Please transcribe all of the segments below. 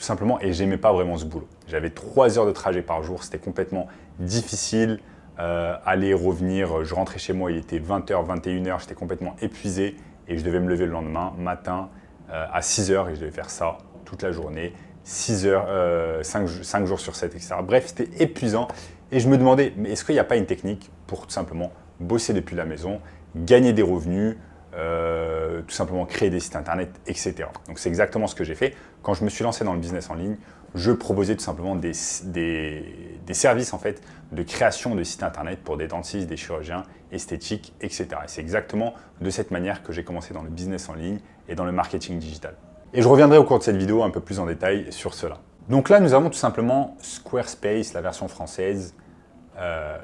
simplement, et j'aimais pas vraiment ce boulot. J'avais 3 heures de trajet par jour, c'était complètement difficile. Aller, revenir, je rentrais chez moi, il était 20h, 21h, j'étais complètement épuisé et je devais me lever le lendemain matin à 6h et je devais faire ça toute la journée, 6 heures, 5 jours sur 7, etc. Bref, c'était épuisant et je me demandais, mais est-ce qu'il n'y a pas une technique pour tout simplement bosser depuis la maison, gagner des revenus, tout simplement créer des sites internet, etc. Donc c'est exactement ce que j'ai fait. Quand je me suis lancé dans le business en ligne, je proposais tout simplement des services en fait, de création de sites internet pour des dentistes, des chirurgiens, esthétiques, etc. Et c'est exactement de cette manière que j'ai commencé dans le business en ligne et dans le marketing digital. Et je reviendrai au cours de cette vidéo un peu plus en détail sur cela. Donc là, nous avons tout simplement Squarespace, la version française.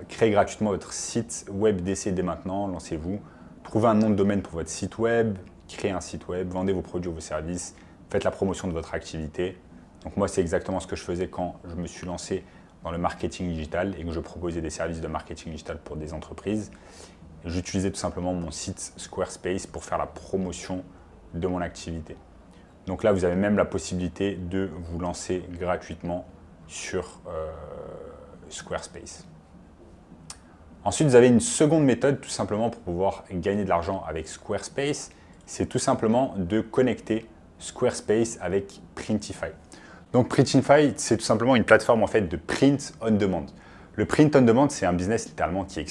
Créez gratuitement votre site web d'essai dès maintenant, lancez-vous. Trouvez un nom de domaine pour votre site web, créez un site web, vendez vos produits ou vos services, faites la promotion de votre activité. Donc moi, c'est exactement ce que je faisais quand je me suis lancé dans le marketing digital et que je proposais des services de marketing digital pour des entreprises. J'utilisais tout simplement mon site Squarespace pour faire la promotion de mon activité. Donc là, vous avez même la possibilité de vous lancer gratuitement sur Squarespace. Ensuite, vous avez une seconde méthode tout simplement pour pouvoir gagner de l'argent avec Squarespace. C'est tout simplement de connecter Squarespace avec Printify. Donc Printify, c'est tout simplement une plateforme en fait de print on demand. Le print on demand, c'est un business littéralement qui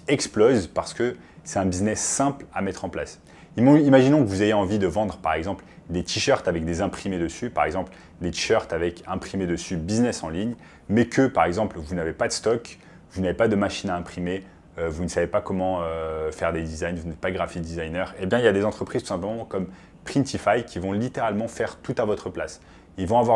explose parce que c'est un business simple à mettre en place. Imaginons que vous ayez envie de vendre par exemple des t-shirts avec des imprimés dessus, par exemple des t-shirts avec imprimés dessus business en ligne, mais que par exemple vous n'avez pas de stock, vous n'avez pas de machine à imprimer, vous ne savez pas comment faire des designs, vous n'êtes pas graphic designer, eh bien il y a des entreprises tout simplement comme Printify qui vont littéralement faire tout à votre place. Ils vont avoir